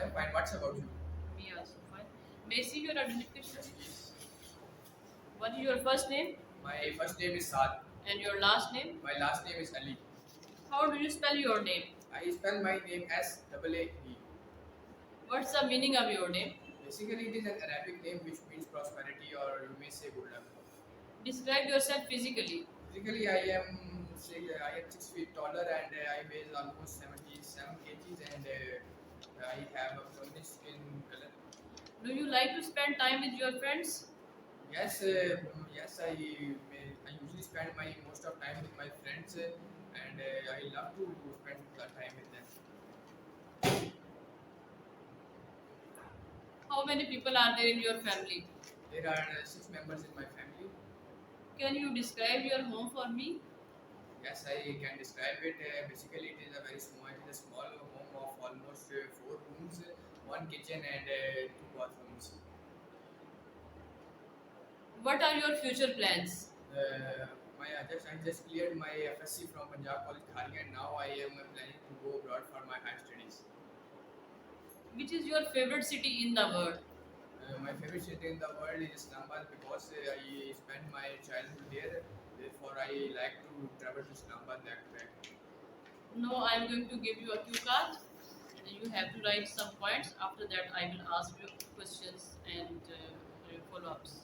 I'm fine. What's about you? Me also fine. May I see your identification, Yes, please? please. What is your first name My first name is Saad. and your last name? My last name is Ali. How do you spell your name? I spell my name as double A E. What's the meaning of your name? Basically, it is an Arabic name which means prosperity, or you may say good luck. Describe yourself physically. Physically, I am 6 feet taller and I weigh almost 77 kgs and I have a brownish skin color. Do you like to spend time with your friends? Yes, I usually spend my most of time with my friends and I love to spend the time with them. How many people are there in your family? There are 6 members in my family. Can you describe your home for me? Yes, I can describe it. Basically, it is a very small. It is a small home of almost 4 rooms, one kitchen, and 2 bathrooms. What are your future plans? I just cleared my FSC from Punjab College Khali, and now I am planning to go abroad for my higher studies. Which is your favorite city in the world? My favorite city in the world is Islamabad because I spent my childhood there. Therefore, I like to travel to Islamabad back to back. No, I am going to give you a cue card. And you have to write some points. After that, I will ask you questions and follow-ups.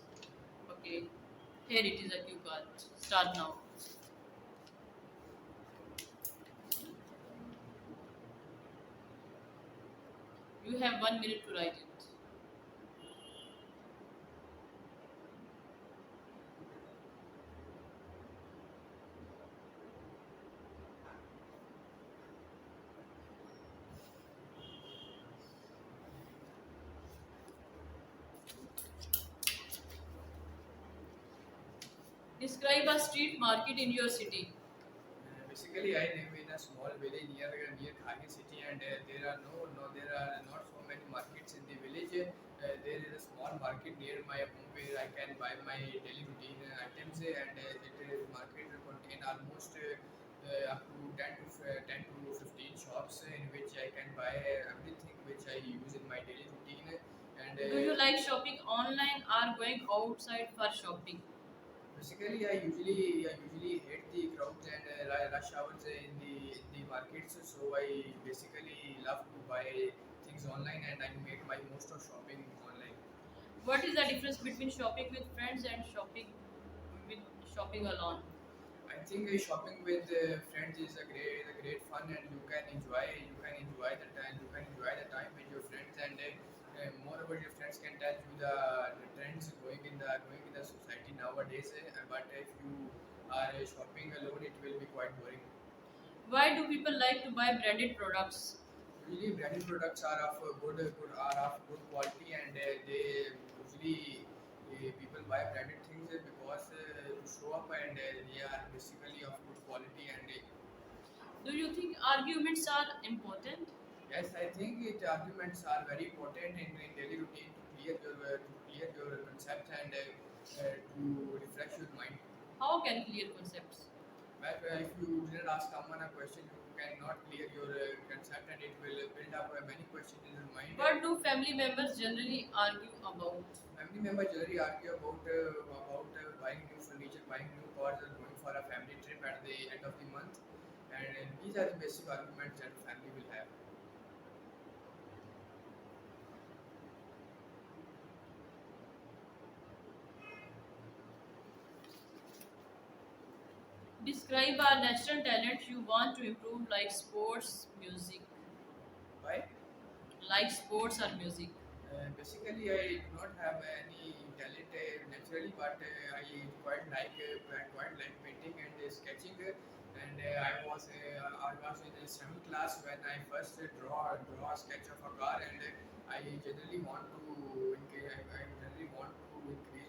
Okay. Here it is a cue card. Start now. You have 1 minute to write it. Describe a street market in your city. Basically, I live in a small village near Khagi city, and there are not so many markets in the village. There is a small market near my home where I can buy my daily routine items, and it market contain almost up to 10 to 15 shops in which I can buy everything which I use in my daily routine. And Do you like shopping online or going outside for shopping? basically, I usually hate the crowds and rush hours in the markets. So I basically love to buy things online, and I make my most of shopping online. What is the difference between shopping with friends and with shopping alone? I think shopping with friends is a great fun, and you can enjoy the time with your friends, and moreover your friends can tell you the trends going in the society nowadays. But if you are shopping alone, it will be quite boring. Why do people like to buy branded products? Usually, branded products are of good quality, and they usually people buy branded things because to show up, and they are basically of good quality. And Do you think arguments are important? yes, I think arguments are very important in daily routine to clear your concept and to refresh your mind. How can clear concepts? But if you didn't ask someone a question, you cannot clear your concept, and it will build up many questions in your mind. What do family members generally argue about? Family members generally argue about buying new furniture, buying new cars, or going for a family trip at the end of the month. And these are the basic arguments that family will have. Describe a natural talent you want to improve, like sports, music. Why? Like sports or music. Basically, I do not have any talent naturally, but I quite like painting and sketching. And I was in the 7th class when I first draw a sketch of a car, and I generally want to increase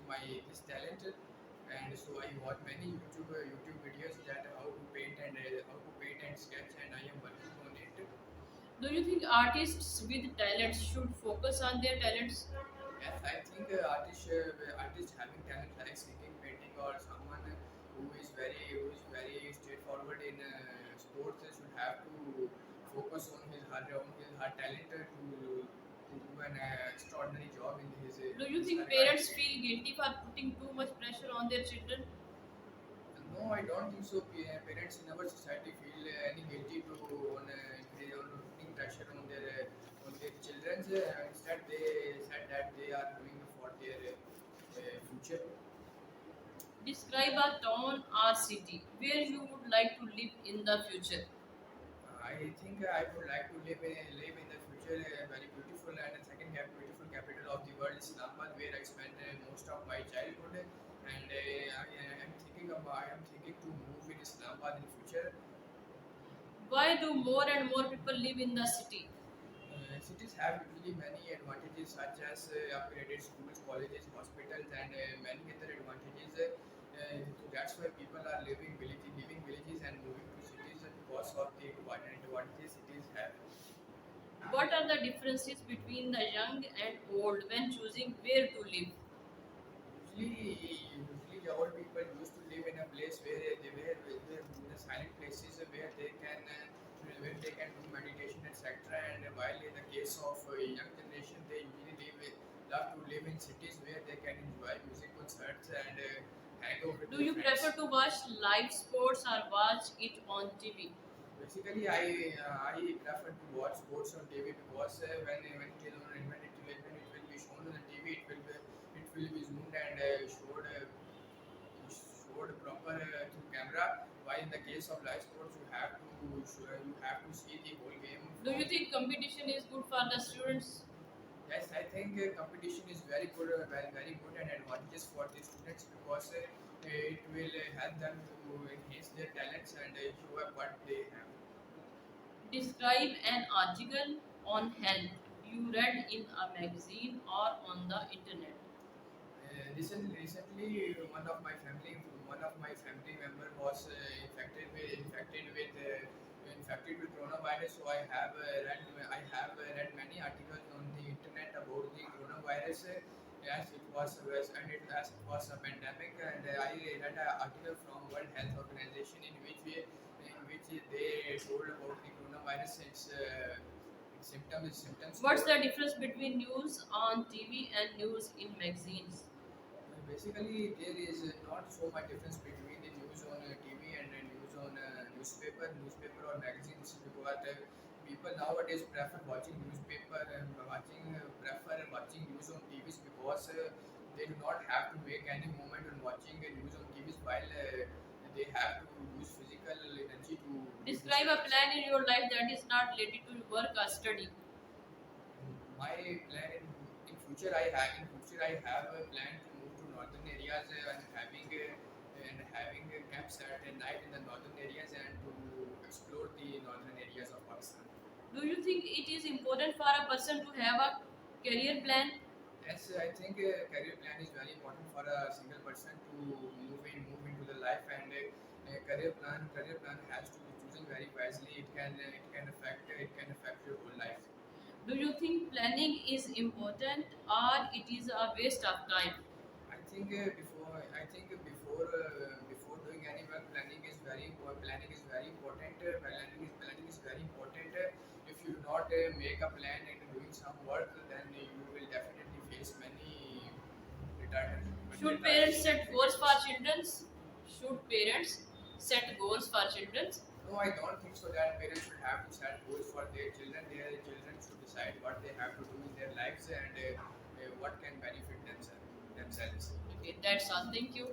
my this talent. And so I watch many YouTube videos that how to paint and sketch, and I am working on it. Do you think artists with talents should focus on their talents? Yes, I think artists having talent like singing, painting, or someone who is very straightforward in sports should have to focus on his her talent to to do an extraordinary job in his Do you think regarding parents feel guilty for putting too much pressure on their children? No, I don't think so. Parents in our society feel any guilty to on putting pressure on their children. Instead, they said that they are doing for their future. Describe a town or city where you would like to live in the future. I think I would like to live in the future very beautiful and beautiful capital of the world, Islamabad, where I spent most of my childhood. And I am thinking to move in Islamabad in future. Why do more and more people live in the city? Cities have usually many advantages such as upgraded schools, colleges, hospitals, and many other advantages. So that's why people are living villages and moving to cities because of the advantages cities have. What are the differences between the young and old when choosing where to live? Usually, the old people used to live in a place where in the silent places where they can do meditation, etc. And while in the case of young generation, they usually love to live in cities where they can enjoy music concerts and hang out with Do their you friends. prefer to watch live sports or watch it on TV? Basically, I prefer to watch sports on TV because when it will be shown on the TV, it will be zoomed and showed proper through camera. While in the case of live sports, you have to see the whole game Do from. you think competition is good for the students? Yes, I think competition is very good, very good and advantageous for the students because it will help them to enhance their talents and show up what they have. Describe an article on health you read in a magazine or on the internet. Recently, one of my family member was infected with coronavirus. So I have read many articles on the internet about the coronavirus. As it was a pandemic, and I read an article from World Health Organization in which they told about the coronavirus. Its symptoms. What's the difference between news on TV and news in magazines? Basically, there is not so much difference between the news on TV and news on newspaper or magazine. This is because people nowadays prefer watching watching news on TVs because they do not have to make any movement on watching news on TVs while they have to use physical energy to do this Describe a task. plan in your life that is not related to work or study. My plan in future I have a plan to move to northern areas and having a campsite at night in the northern areas and to explore the northern areas of Pakistan. Do you think it is important for a person to have a career plan? Yes, I think a career plan is very important for a single person to move into the life, and a career plan has to be chosen very wisely. It can affect your whole life. Do you think planning is important or it is a waste of time? Before doing any work, planning is very important. Planning is very important. If you do not make a plan and doing some work, then you will definitely face many Should parents retardations. set goals for children? Should parents set goals for children? No, I don't think so that parents should have to set goals for their children. Their children should decide what they have to do in their lives and what can benefit themselves. Okay, that's all. Thank you.